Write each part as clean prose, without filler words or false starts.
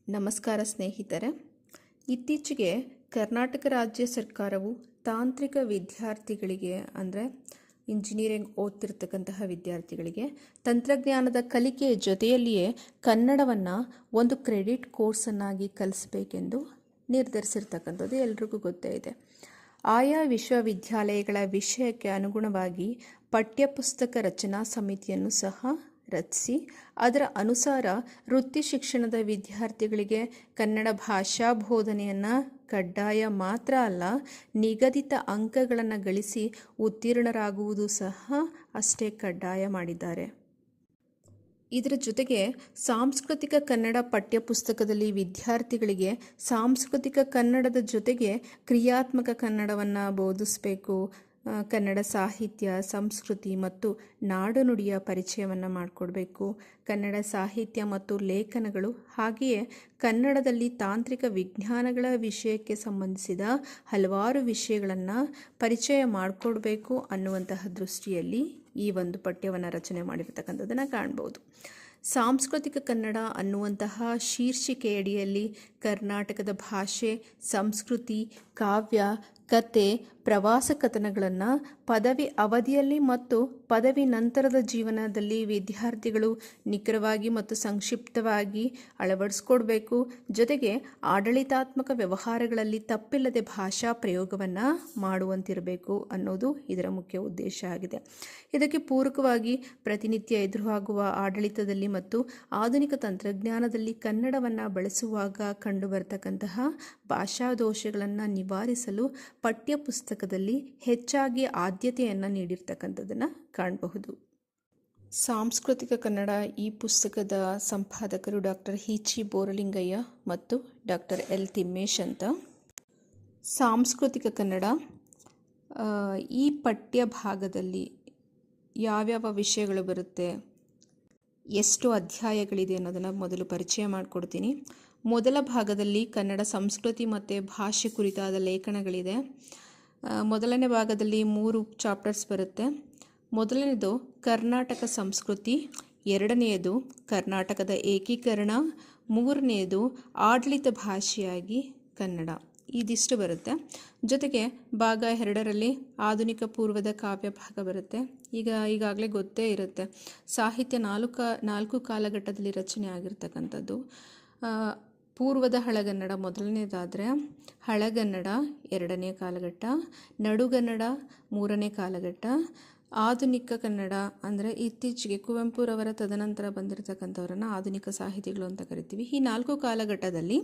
ನಮಸ್ಕಾರ ಸ್ನೇಹಿತರೆ. ಇತ್ತೀಚೆಗೆ ಕರ್ನಾಟಕ ರಾಜ್ಯ ಸರ್ಕಾರವು ತಾಂತ್ರಿಕ ವಿದ್ಯಾರ್ಥಿಗಳಿಗೆ ಅಂದರೆ ಇಂಜಿನಿಯರಿಂಗ್ ಓದ್ತಿರ್ತಕ್ಕಂತಹ ವಿದ್ಯಾರ್ಥಿಗಳಿಗೆ ತಂತ್ರಜ್ಞಾನದ ಕಲಿಕೆಯ ಜೊತೆಯಲ್ಲಿಯೇ ಕನ್ನಡವನ್ನು ಒಂದು ಕ್ರೆಡಿಟ್ ಕೋರ್ಸನ್ನಾಗಿ ಕಲಿಸಬೇಕೆಂದು ನಿರ್ಧರಿಸಿರ್ತಕ್ಕಂಥದ್ದು ಎಲ್ರಿಗೂ ಗೊತ್ತೇ ಇದೆ. ಆಯಾ ವಿಶ್ವವಿದ್ಯಾಲಯಗಳ ವಿಷಯಕ್ಕೆ ಅನುಗುಣವಾಗಿ ಪಠ್ಯಪುಸ್ತಕ ರಚನಾ ಸಮಿತಿಯನ್ನು ಸಹ ರಚಿಸಿ ಅದರ ಅನುಸಾರ ವೃತ್ತಿ ಶಿಕ್ಷಣದ ವಿದ್ಯಾರ್ಥಿಗಳಿಗೆ ಕನ್ನಡ ಭಾಷಾ ಬೋಧನೆಯನ್ನು ಕಡ್ಡಾಯ ಮಾತ್ರ ಅಲ್ಲ, ನಿಗದಿತ ಅಂಕಗಳನ್ನು ಗಳಿಸಿ ಉತ್ತೀರ್ಣರಾಗುವುದು ಸಹ ಅಷ್ಟೇ ಕಡ್ಡಾಯ ಮಾಡಿದ್ದಾರೆ. ಇದರ ಜೊತೆಗೆ ಸಾಂಸ್ಕೃತಿಕ ಕನ್ನಡ ಪಠ್ಯಪುಸ್ತಕದಲ್ಲಿ ವಿದ್ಯಾರ್ಥಿಗಳಿಗೆ ಸಾಂಸ್ಕೃತಿಕ ಕನ್ನಡದ ಜೊತೆಗೆ ಕ್ರಿಯಾತ್ಮಕ ಕನ್ನಡವನ್ನು ಬೋಧಿಸಬೇಕು. ಕನ್ನಡ ಸಾಹಿತ್ಯ, ಸಂಸ್ಕೃತಿ ಮತ್ತು ನಾಡುನುಡಿಯ ಪರಿಚಯವನ್ನು ಮಾಡಿಕೊಡ್ಬೇಕು. ಕನ್ನಡ ಸಾಹಿತ್ಯ ಮತ್ತು ಲೇಖನಗಳು ಹಾಗೆಯೇ ಕನ್ನಡದಲ್ಲಿ ತಾಂತ್ರಿಕ ವಿಜ್ಞಾನಗಳ ವಿಷಯಕ್ಕೆ ಸಂಬಂಧಿಸಿದ ಹಲವಾರು ವಿಷಯಗಳನ್ನು ಪರಿಚಯ ಮಾಡಿಕೊಡ್ಬೇಕು ಅನ್ನುವಂತಹ ದೃಷ್ಟಿಯಲ್ಲಿ ಈ ಒಂದು ಪಠ್ಯವನ್ನು ರಚನೆ ಮಾಡಿರ್ತಕ್ಕಂಥದ್ದನ್ನು ಕಾಣ್ಬೋದು. ಸಾಂಸ್ಕೃತಿಕ ಕನ್ನಡ ಅನ್ನುವಂತಹ ಶೀರ್ಷಿಕೆಯಡಿಯಲ್ಲಿ ಕರ್ನಾಟಕದ ಭಾಷೆ, ಸಂಸ್ಕೃತಿ, ಕಾವ್ಯ, ಕತೆ, ಪ್ರವಾಸ ಕಥನಗಳನ್ನು ಪದವಿ ಅವಧಿಯಲ್ಲಿ ಮತ್ತು ಪದವಿ ನಂತರದ ಜೀವನದಲ್ಲಿ ವಿದ್ಯಾರ್ಥಿಗಳು ನಿಖರವಾಗಿ ಮತ್ತು ಸಂಕ್ಷಿಪ್ತವಾಗಿ ಅಳವಡಿಸ್ಕೊಡ್ಬೇಕು. ಜೊತೆಗೆ ಆಡಳಿತಾತ್ಮಕ ವ್ಯವಹಾರಗಳಲ್ಲಿ ತಪ್ಪಿಲ್ಲದೆ ಭಾಷಾ ಪ್ರಯೋಗವನ್ನು ಮಾಡುವಂತಿರಬೇಕು ಅನ್ನೋದು ಇದರ ಮುಖ್ಯ ಉದ್ದೇಶ ಆಗಿದೆ. ಇದಕ್ಕೆ ಪೂರಕವಾಗಿ ಪ್ರತಿನಿತ್ಯ ಎದುರಾಗುವ ಆಡಳಿತದಲ್ಲಿ ಮತ್ತು ಆಧುನಿಕ ತಂತ್ರಜ್ಞಾನದಲ್ಲಿ ಕನ್ನಡವನ್ನು ಬಳಸುವಾಗ ಕಂಡುಬರತಕ್ಕಂತಹ ಭಾಷಾ ದೋಷಗಳನ್ನು ನಿವಾರಿಸಲು ಪಠ್ಯಪುಸ್ತಕದಲ್ಲಿ ಹೆಚ್ಚಾಗಿ ಆದ್ಯತೆಯನ್ನು ನೀಡಿರ್ತಕ್ಕಂಥದ್ದನ್ನು ಕಾಣಬಹುದು. ಸಾಂಸ್ಕೃತಿಕ ಕನ್ನಡ ಈ ಪುಸ್ತಕದ ಸಂಪಾದಕರು ಡಾಕ್ಟರ್ ಹಿ.ಚಿ. ಬೋರಲಿಂಗಯ್ಯ ಮತ್ತು ಡಾಕ್ಟರ್ ಎಲ್. ತಿಮ್ಮೇಶ್ ಅಂತ. ಸಾಂಸ್ಕೃತಿಕ ಕನ್ನಡ ಈ ಪಠ್ಯ ಭಾಗದಲ್ಲಿ ಯಾವ್ಯಾವ ವಿಷಯಗಳು ಬರುತ್ತೆ, ಎಷ್ಟು ಅಧ್ಯಾಯಗಳಿದೆ ಅನ್ನೋದನ್ನು ಮೊದಲು ಪರಿಚಯ ಮಾಡಿಕೊಡ್ತೀನಿ. ಮೊದಲ ಭಾಗದಲ್ಲಿ ಕನ್ನಡ ಸಂಸ್ಕೃತಿ ಮತ್ತು ಭಾಷೆ ಕುರಿತಾದ ಲೇಖನಗಳಿದೆ. ಮೊದಲನೇ ಭಾಗದಲ್ಲಿ 3 ಚಾಪ್ಟರ್ಸ್ ಬರುತ್ತೆ. ಮೊದಲನೇದು ಕರ್ನಾಟಕ ಸಂಸ್ಕೃತಿ, ಎರಡನೆಯದು ಕರ್ನಾಟಕದ ಏಕೀಕರಣ, ಮೂರನೆಯದು ಆಡಳಿತ ಭಾಷೆಯಾಗಿ ಕನ್ನಡ. ಇದಿಷ್ಟು ಬರುತ್ತೆ. ಜೊತೆಗೆ ಭಾಗ 2ರಲ್ಲಿ ಆಧುನಿಕ ಪೂರ್ವದ ಕಾವ್ಯ ಭಾಗ ಬರುತ್ತೆ. ಈಗಾಗಲೇ ಗೊತ್ತೇ ಇರುತ್ತೆ, ಸಾಹಿತ್ಯ 4 ಕಾಲಘಟ್ಟದಲ್ಲಿ ರಚನೆ ಆಗಿರ್ತಕ್ಕಂಥದ್ದು. ಪೂರ್ವದ ಹಳಗನ್ನಡ ಮೊದಲನೇದಾದರೆ ಹಳಗನ್ನಡ 2ನೇ ಕಾಲಘಟ್ಟ, ನಡುಗನ್ನಡ 3ನೇ ಕಾಲಘಟ್ಟ, ಆಧುನಿಕ ಕನ್ನಡ ಅಂದರೆ ಇತ್ತೀಚೆಗೆ ಕುವೆಂಪುರವರ ತದನಂತರ ಬಂದಿರತಕ್ಕಂಥವರನ್ನು ಆಧುನಿಕ ಸಾಹಿತಿಗಳು ಅಂತ ಕರಿತೀವಿ. ಈ 4 ಕಾಲಘಟ್ಟದಲ್ಲಿ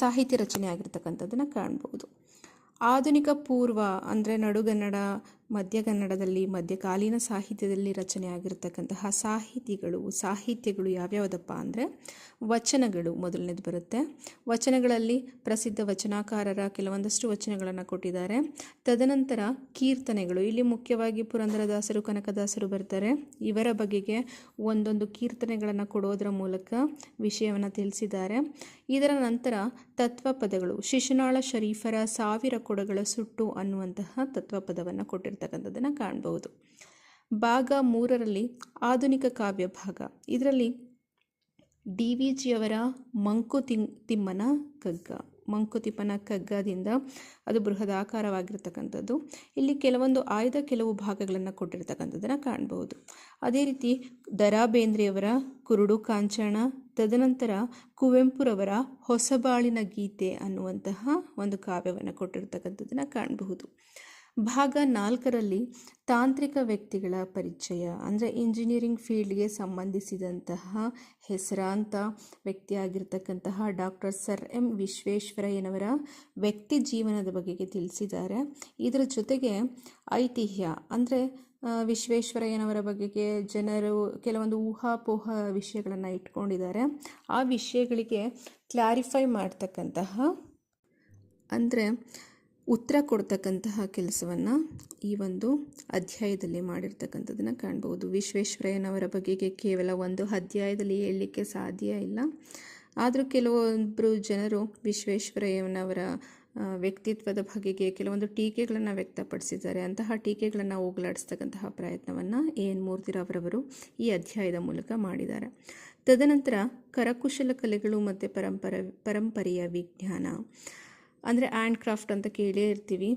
ಸಾಹಿತ್ಯ ರಚನೆ ಆಗಿರ್ತಕ್ಕಂಥದ್ದನ್ನು ಕಾಣ್ಬೋದು. ಆಧುನಿಕ ಪೂರ್ವ ಅಂದರೆ ನಡುಗನ್ನಡ, ಮಧ್ಯಗನ್ನಡದಲ್ಲಿ ಮಧ್ಯಕಾಲೀನ ಸಾಹಿತ್ಯದಲ್ಲಿ ರಚನೆ ಆಗಿರ್ತಕ್ಕಂತಹ ಸಾಹಿತ್ಯಗಳು ಯಾವ್ಯಾವುದಪ್ಪ ಅಂದರೆ ವಚನಗಳು ಮೊದಲನೇದು ಬರುತ್ತೆ. ವಚನಗಳಲ್ಲಿ ಪ್ರಸಿದ್ಧ ವಚನಕಾರರ ಕೆಲವೊಂದಷ್ಟು ವಚನಗಳನ್ನು ಕೊಟ್ಟಿದ್ದಾರೆ. ತದನಂತರ ಕೀರ್ತನೆಗಳು, ಇಲ್ಲಿ ಮುಖ್ಯವಾಗಿ ಪುರಂದರದಾಸರು, ಕನಕದಾಸರು ಬರ್ತಾರೆ. ಇವರ ಬಗೆಗೆ ಒಂದೊಂದು ಕೀರ್ತನೆಗಳನ್ನು ಕೊಡೋದರ ಮೂಲಕ ವಿಷಯವನ್ನು ತಿಳಿಸಿದ್ದಾರೆ. ಇದರ ನಂತರ ತತ್ವಪದಗಳು, ಶಿಶುನಾಳ ಶರೀಫರ 1000 ಕೊಡಗಳ ಸುಟ್ಟು ಅನ್ನುವಂತಹ ತತ್ವಪದವನ್ನು ಕೊಟ್ಟಿರ್ತಕ್ಕಂಥದ್ದನ್ನು ಕಾಣಬಹುದು. ಭಾಗ 3ರಲ್ಲಿ ಆಧುನಿಕ ಕಾವ್ಯ ಭಾಗ. ಇದರಲ್ಲಿ DVಜಿಯವರ ಮಂಕುತಿಮ್ಮನ ಕಗ್ಗದಿಂದ ಅದು ಬೃಹದಾಕಾರವಾಗಿರ್ತಕ್ಕಂಥದ್ದು. ಇಲ್ಲಿ ಕೆಲವು ಭಾಗಗಳನ್ನು ಕೊಟ್ಟಿರ್ತಕ್ಕಂಥದ್ದನ್ನು ಕಾಣಬಹುದು. ಅದೇ ರೀತಿ ದ.ರಾ ಬೇಂದ್ರೆಯವರ ಕುರುಡು ಕಾಂಚನ, ತದನಂತರ ಕುವೆಂಪುರವರ ಹೊಸಬಾಳಿನ ಗೀತೆ ಅನ್ನುವಂತಹ ಒಂದು ಕಾವ್ಯವನ್ನು ಕೊಟ್ಟಿರ್ತಕ್ಕಂಥದ್ದನ್ನು ಕಾಣಬಹುದು. ಭಾಗ 4ರಲ್ಲಿ ತಾಂತ್ರಿಕ ವ್ಯಕ್ತಿಗಳ ಪರಿಚಯ ಅಂದರೆ ಇಂಜಿನಿಯರಿಂಗ್ ಫೀಲ್ಡ್ಗೆ ಸಂಬಂಧಿಸಿದಂತಹ ಹೆಸರಾಂತ ವ್ಯಕ್ತಿಯಾಗಿರ್ತಕ್ಕಂತಹ ಡಾಕ್ಟರ್ ಸರ್ ಎಂ ವಿಶ್ವೇಶ್ವರಯ್ಯನವರ ವ್ಯಕ್ತಿ ಜೀವನದ ಬಗೆಗೆ ತಿಳಿಸಿದ್ದಾರೆ. ಇದರ ಜೊತೆಗೆ ಐತಿಹ್ಯ ಅಂದರೆ ವಿಶ್ವೇಶ್ವರಯ್ಯನವರ ಬಗೆಗೆ ಜನರು ಕೆಲವೊಂದು ಊಹಾಪೋಹ ವಿಷಯಗಳನ್ನು ಇಟ್ಕೊಂಡಿದ್ದಾರೆ. ಆ ವಿಷಯಗಳಿಗೆ ಕ್ಲಾರಿಫೈ ಮಾಡ್ತಕ್ಕಂತಹ ಅಂದರೆ ಉತ್ತರ ಕೊಡ್ತಕ್ಕಂತಹ ಕೆಲಸವನ್ನು ಈ ಒಂದು ಅಧ್ಯಾಯದಲ್ಲಿ ಮಾಡಿರ್ತಕ್ಕಂಥದ್ದನ್ನು ಕಾಣ್ಬೋದು. ವಿಶ್ವೇಶ್ವರಯ್ಯನವರ ಬಗೆಗೆ ಕೇವಲ ಒಂದು ಅಧ್ಯಾಯದಲ್ಲಿ ಹೇಳಲಿಕ್ಕೆ ಸಾಧ್ಯ ಇಲ್ಲ. ಆದರೂ ಕೆಲವೊಬ್ಬರು ಜನರು ವಿಶ್ವೇಶ್ವರಯ್ಯನವರ ವ್ಯಕ್ತಿತ್ವದ ಬಗೆಗೆ ಕೆಲವೊಂದು ಟೀಕೆಗಳನ್ನು ವ್ಯಕ್ತಪಡಿಸಿದ್ದಾರೆ. ಅಂತಹ ಟೀಕೆಗಳನ್ನು ಹೋಗಲಾಡಿಸ್ತಕ್ಕಂತಹ ಪ್ರಯತ್ನವನ್ನು ಎನ್ ಮೂರ್ತಿರಾವ್ರವರು ಈ ಅಧ್ಯಾಯದ ಮೂಲಕ ಮಾಡಿದ್ದಾರೆ. ತದನಂತರ ಕರಕುಶಲ ಕಲೆಗಳು ಮತ್ತು ಪರಂಪರೆಯ ವಿಜ್ಞಾನ, ಅಂದರೆ ಹ್ಯಾಂಡ್ ಕ್ರಾಫ್ಟ್ ಅಂತ ಕೇಳೇ ಇರ್ತೀವಿ.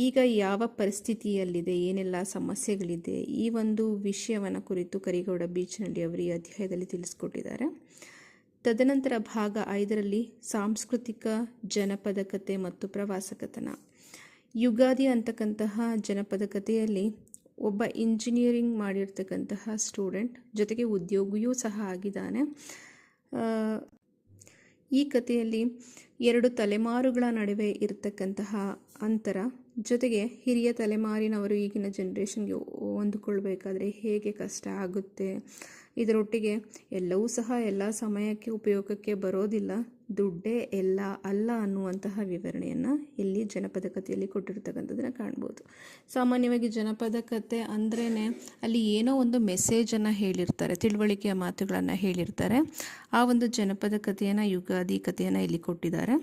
ಈಗ ಯಾವ ಪರಿಸ್ಥಿತಿಯಲ್ಲಿದೆ, ಏನೆಲ್ಲ ಸಮಸ್ಯೆಗಳಿದೆ, ಈ ಒಂದು ವಿಷಯವನ್ನು ಕುರಿತು ಕರಿಗೌಡ ಬೀಚನಹಳ್ಳಿ ಅವರು ಈ ಅಧ್ಯಾಯದಲ್ಲಿ ತಿಳಿಸ್ಕೊಟ್ಟಿದ್ದಾರೆ. ತದನಂತರ ಭಾಗ 5ರಲ್ಲಿ ಸಾಂಸ್ಕೃತಿಕ ಜನಪದ ಕಥೆ ಮತ್ತು ಪ್ರವಾಸ ಕಥನ. ಯುಗಾದಿ ಅಂತಕ್ಕಂತಹ ಜನಪದ ಕಥೆಯಲ್ಲಿ ಒಬ್ಬ ಇಂಜಿನಿಯರಿಂಗ್ ಮಾಡಿರ್ತಕ್ಕಂತಹ ಸ್ಟೂಡೆಂಟ್ ಜೊತೆಗೆ ಉದ್ಯೋಗಿಯೂ ಸಹ ಆಗಿದ್ದಾನೆ. ಈ ಕಥೆಯಲ್ಲಿ 2 ತಲೆಮಾರುಗಳ ನಡುವೆ ಇರತಕ್ಕಂತಹ ಅಂತರ, ಜೊತೆಗೆ ಹಿರಿಯ ತಲೆಮಾರಿನವರು ಈಗಿನ ಜನ್ರೇಷನ್ಗೆ ಹೊಂದಿಕೊಳ್ಬೇಕಾದ್ರೆ ಹೇಗೆ ಕಷ್ಟ ಆಗುತ್ತೆ, ಇದರೊಟ್ಟಿಗೆ ಎಲ್ಲವೂ ಸಹ ಎಲ್ಲ ಸಮಯಕ್ಕೆ ಉಪಯೋಗಕ್ಕೆ ಬರೋದಿಲ್ಲ, ದುಡ್ಡೇ ಎಲ್ಲ ಅಲ್ಲ ಅನ್ನುವಂತಹ ವಿವರಣೆಯನ್ನು ಇಲ್ಲಿ ಜನಪದ ಕಥೆಯಲ್ಲಿ ಕೊಟ್ಟಿರ್ತಕ್ಕಂಥದ್ದನ್ನು ಕಾಣ್ಬೋದು. ಸಾಮಾನ್ಯವಾಗಿ ಜನಪದ ಕಥೆ ಅಂದ್ರೇ ಅಲ್ಲಿ ಏನೋ ಒಂದು ಮೆಸೇಜನ್ನು ಹೇಳಿರ್ತಾರೆ, ತಿಳುವಳಿಕೆಯ ಮಾತುಗಳನ್ನು ಹೇಳಿರ್ತಾರೆ. ಆ ಒಂದು ಜನಪದ ಕಥೆಯನ್ನು, ಯುಗಾದಿ ಕಥೆಯನ್ನು ಇಲ್ಲಿ ಕೊಟ್ಟಿದ್ದಾರೆ.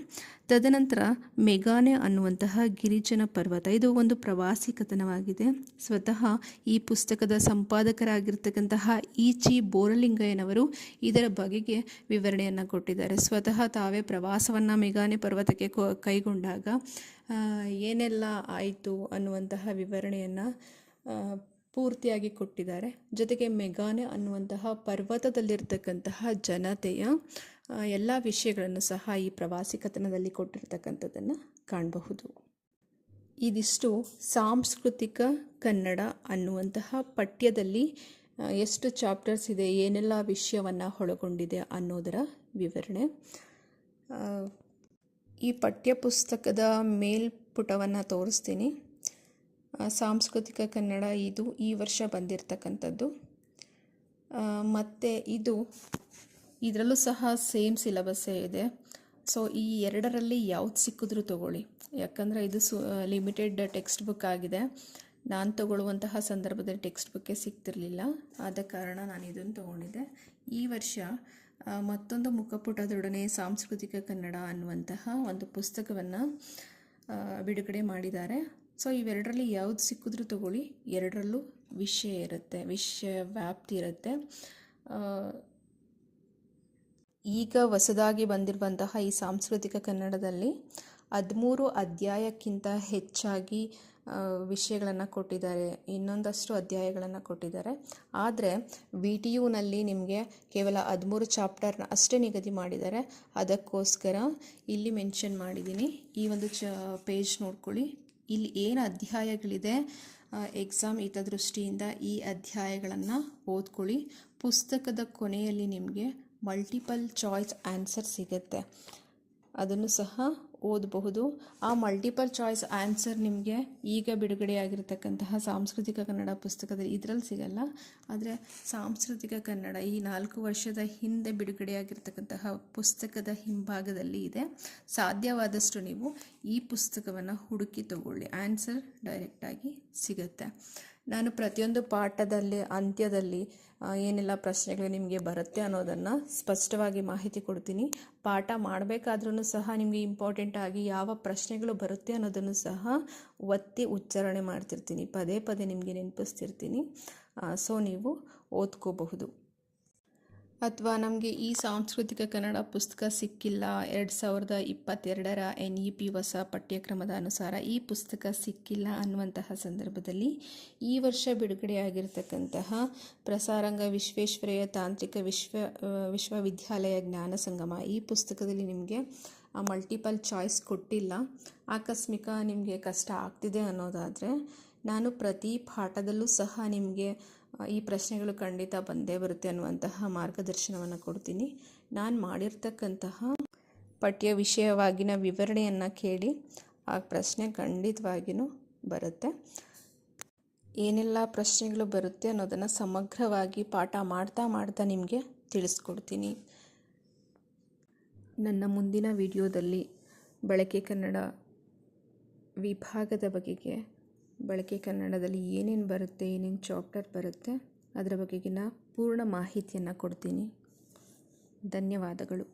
ತದನಂತರ ಮೆಗಾನೆ ಅನ್ನುವಂತಹ ಗಿರಿಜನ ಪರ್ವತ, ಇದು ಒಂದು ಪ್ರವಾಸಿ ಕಥನವಾಗಿದೆ. ಸ್ವತಃ ಈ ಪುಸ್ತಕದ ಸಂಪಾದಕರಾಗಿರ್ತಕ್ಕಂತಹ ಈಚಿ ಬೋರಲಿಂಗಯ್ಯನವರು ಇದರ ಬಗೆಗೆ ವಿವರಣೆಯನ್ನು ಕೊಟ್ಟಿದ್ದಾರೆ. ಸ್ವತಃ ತಾವೇ ಪ್ರವಾಸವನ್ನು ಮೆಗಾನೆ ಪರ್ವತಕ್ಕೆ ಕೈಗೊಂಡಾಗ ಏನೆಲ್ಲ ಆಯಿತು ಅನ್ನುವಂತಹ ವಿವರಣೆಯನ್ನು ಪೂರ್ತಿಯಾಗಿ ಕೊಟ್ಟಿದ್ದಾರೆ. ಜೊತೆಗೆ ಮೆಗಾನೆ ಅನ್ನುವಂತಹ ಪರ್ವತದಲ್ಲಿರ್ತಕ್ಕಂತಹ ಜನತೆಯ ಎಲ್ಲ ವಿಷಯಗಳನ್ನು ಸಹ ಈ ಪ್ರವಾಸಿ ಕಥನದಲ್ಲಿ ಕೊಟ್ಟಿರ್ತಕ್ಕಂಥದ್ದನ್ನು ಕಾಣಬಹುದು. ಇದಿಷ್ಟು ಸಾಂಸ್ಕೃತಿಕ ಕನ್ನಡ ಅನ್ನುವಂತಹ ಪಠ್ಯದಲ್ಲಿ ಎಷ್ಟು ಚಾಪ್ಟರ್ಸ್ ಇದೆ, ಏನೆಲ್ಲ ವಿಷಯವನ್ನು ಒಳಗೊಂಡಿದೆ ಅನ್ನೋದರ ವಿವರಣೆ. ಈ ಪಠ್ಯಪುಸ್ತಕದ ಮೇಲ್ಪುಟವನ್ನು ತೋರಿಸ್ತೀನಿ. ಸಾಂಸ್ಕೃತಿಕ ಕನ್ನಡ ಇದು ಈ ವರ್ಷ ಬಂದಿರತಕ್ಕಂಥದ್ದು. ಮತ್ತು ಇದರಲ್ಲೂ ಸಹ ಸೇಮ್ ಸಿಲೆಬಸ್ಸೇ ಇದೆ. ಸೊ ಈ 2ರಲ್ಲಿ ಯಾವ್ದು ಸಿಕ್ಕಿದ್ರೂ ತೊಗೊಳ್ಳಿ, ಯಾಕಂದರೆ ಇದು ಲಿಮಿಟೆಡ್ ಟೆಕ್ಸ್ಟ್ ಬುಕ್ ಆಗಿದೆ. ನಾನು ತಗೊಳ್ಳುವಂತಹ ಸಂದರ್ಭದಲ್ಲಿ ಟೆಕ್ಸ್ಟ್ ಬುಕ್ಕೇ ಸಿಗ್ತಿರಲಿಲ್ಲ, ಆದ ಕಾರಣ ನಾನು ಇದನ್ನು ತೊಗೊಂಡಿದ್ದೆ. ಈ ವರ್ಷ ಮತ್ತೊಂದು ಮುಖಪುಟದೊಡನೆ ಸಾಂಸ್ಕೃತಿಕ ಕನ್ನಡ ಅನ್ನುವಂತಹ ಒಂದು ಪುಸ್ತಕವನ್ನು ಬಿಡುಗಡೆ ಮಾಡಿದ್ದಾರೆ. ಸೊ ಇವೆರಡರಲ್ಲಿ ಯಾವುದು ಸಿಕ್ಕಿದ್ರೂ ತಗೊಳ್ಳಿ, 2ರಲ್ಲೂ ವಿಷಯ ಇರುತ್ತೆ, ವಿಷಯ ವ್ಯಾಪ್ತಿ ಇರುತ್ತೆ. ಈಗ ಹೊಸದಾಗಿ ಬಂದಿರುವಂತಹ ಈ ಸಾಂಸ್ಕೃತಿಕ ಕನ್ನಡದಲ್ಲಿ 13 ಅಧ್ಯಾಯಕ್ಕಿಂತ ಹೆಚ್ಚಾಗಿ ವಿಷಯಗಳನ್ನು ಕೊಟ್ಟಿದ್ದಾರೆ, ಇನ್ನೊಂದಷ್ಟು ಅಧ್ಯಾಯಗಳನ್ನು ಕೊಟ್ಟಿದ್ದಾರೆ. ಆದರೆ VTUನಲ್ಲಿ ನಿಮಗೆ ಕೇವಲ 13 ಚಾಪ್ಟರ್ನ ಅಷ್ಟೇ ನಿಗದಿ ಮಾಡಿದ್ದಾರೆ. ಅದಕ್ಕೋಸ್ಕರ ಇಲ್ಲಿ ಮೆನ್ಷನ್ ಮಾಡಿದ್ದೀನಿ. ಈ ಒಂದು ಪೇಜ್ ನೋಡ್ಕೊಳ್ಳಿ, ಇಲ್ಲಿ ಏನು ಅಧ್ಯಾಯಗಳಿದೆ, ಎಕ್ಸಾಮ್ ಹಿತದೃಷ್ಟಿಯಿಂದ ಈ ಅಧ್ಯಾಯಗಳನ್ನು ಓದ್ಕೊಳ್ಳಿ. ಪುಸ್ತಕದ ಕೊನೆಯಲ್ಲಿ ನಿಮಗೆ ಮಲ್ಟಿಪಲ್ ಚಾಯ್ಸ್ ಆನ್ಸರ್ ಸಿಗುತ್ತೆ, ಅದನ್ನು ಸಹ ಓದಬಹುದು. ಆ ಮಲ್ಟಿಪಲ್ ಚಾಯ್ಸ್ ಆನ್ಸರ್ ನಿಮಗೆ ಈಗ ಬಿಡುಗಡೆಯಾಗಿರ್ತಕ್ಕಂತಹ ಸಾಂಸ್ಕೃತಿಕ ಕನ್ನಡ ಪುಸ್ತಕದಲ್ಲಿ ಇದರಲ್ಲಿ ಸಿಗಲ್ಲ. ಆದರೆ ಸಾಂಸ್ಕೃತಿಕ ಕನ್ನಡ ಈ 4 ವರ್ಷದ ಹಿಂದೆ ಬಿಡುಗಡೆಯಾಗಿರ್ತಕ್ಕಂತಹ ಪುಸ್ತಕದ ಹಿಂಭಾಗದಲ್ಲಿ ಇದೆ. ಸಾಧ್ಯವಾದಷ್ಟು ನೀವು ಈ ಪುಸ್ತಕವನ್ನು ಹುಡುಕಿ ತಗೊಳ್ಳಿ, ಆನ್ಸರ್ ಡೈರೆಕ್ಟಾಗಿ ಸಿಗುತ್ತೆ. ನಾನು ಪ್ರತಿಯೊಂದು ಪಾಠದಲ್ಲಿ ಅಂತ್ಯದಲ್ಲಿ ಏನೆಲ್ಲ ಪ್ರಶ್ನೆಗಳು ನಿಮಗೆ ಬರುತ್ತೆ ಅನ್ನೋದನ್ನು ಸ್ಪಷ್ಟವಾಗಿ ಮಾಹಿತಿ ಕೊಡ್ತೀನಿ. ಪಾಠ ಮಾಡಬೇಕಾದ್ರೂ ಸಹ ನಿಮಗೆ ಇಂಪಾರ್ಟೆಂಟ್ ಆಗಿ ಯಾವ ಪ್ರಶ್ನೆಗಳು ಬರುತ್ತೆ ಅನ್ನೋದನ್ನು ಸಹ ಒತ್ತಿ ಉಚ್ಚಾರಣೆ ಮಾಡ್ತಿರ್ತೀನಿ, ಪದೇ ಪದೇ ನಿಮಗೆ ನೆನಪಿಸ್ತಿರ್ತೀನಿ. ಸೊ ನೀವು ಓದ್ಕೋಬಹುದು. ಅಥವಾ ನಮಗೆ ಈ ಸಾಂಸ್ಕೃತಿಕ ಕನ್ನಡ ಪುಸ್ತಕ ಸಿಕ್ಕಿಲ್ಲ, 2022ರ NEP ಹೊಸ ಪಠ್ಯಕ್ರಮದ ಅನುಸಾರ ಈ ಪುಸ್ತಕ ಸಿಕ್ಕಿಲ್ಲ ಅನ್ನುವಂತಹ ಸಂದರ್ಭದಲ್ಲಿ ಈ ವರ್ಷ ಬಿಡುಗಡೆಯಾಗಿರ್ತಕ್ಕಂತಹ ಪ್ರಸಾರಾಂಗ ವಿಶ್ವೇಶ್ವರಯ್ಯ ತಾಂತ್ರಿಕ ವಿಶ್ವವಿದ್ಯಾಲಯ ಜ್ಞಾನ ಸಂಗಮ ಈ ಪುಸ್ತಕದಲ್ಲಿ ನಿಮಗೆ ಮಲ್ಟಿಪಲ್ ಚಾಯ್ಸ್ ಕೊಟ್ಟಿಲ್ಲ. ಆಕಸ್ಮಿಕ ನಿಮಗೆ ಕಷ್ಟ ಆಗ್ತಿದೆ ಅನ್ನೋದಾದರೆ ನಾನು ಪ್ರತಿ ಪಾಠದಲ್ಲೂ ಸಹ ನಿಮಗೆ ಈ ಪ್ರಶ್ನೆಗಳು ಖಂಡಿತ ಬಂದೇ ಬರುತ್ತೆ ಅನ್ನುವಂತಹ ಮಾರ್ಗದರ್ಶನವನ್ನು ಕೊಡ್ತೀನಿ. ನಾನು ಮಾಡಿರ್ತಕ್ಕಂತಹ ಪಠ್ಯ ವಿಷಯವಾಗಿನ ವಿವರಣೆಯನ್ನು ಕೇಳಿ ಆ ಪ್ರಶ್ನೆ ಖಂಡಿತವಾಗಿಯೂ ಬರುತ್ತೆ. ಏನೆಲ್ಲ ಪ್ರಶ್ನೆಗಳು ಬರುತ್ತೆ ಅನ್ನೋದನ್ನು ಸಮಗ್ರವಾಗಿ ಪಾಠ ಮಾಡ್ತಾ ನಿಮಗೆ ತಿಳಿಸ್ಕೊಡ್ತೀನಿ. ನನ್ನ ಮುಂದಿನ ವಿಡಿಯೋದಲ್ಲಿ ಬಳಕೆ ಕನ್ನಡ ವಿಭಾಗದ ಬಗೆಗೆ, ಬಳಕೆ ಕನ್ನಡದಲ್ಲಿ ಏನೇನು ಬರುತ್ತೆ, ಏನೇನು ಚಾಪ್ಟರ್ ಬರುತ್ತೆ ಅದರ ಬಗೆಗಿನ ಪೂರ್ಣ ಮಾಹಿತಿಯನ್ನು ಕೊಡ್ತೀನಿ. ಧನ್ಯವಾದಗಳು.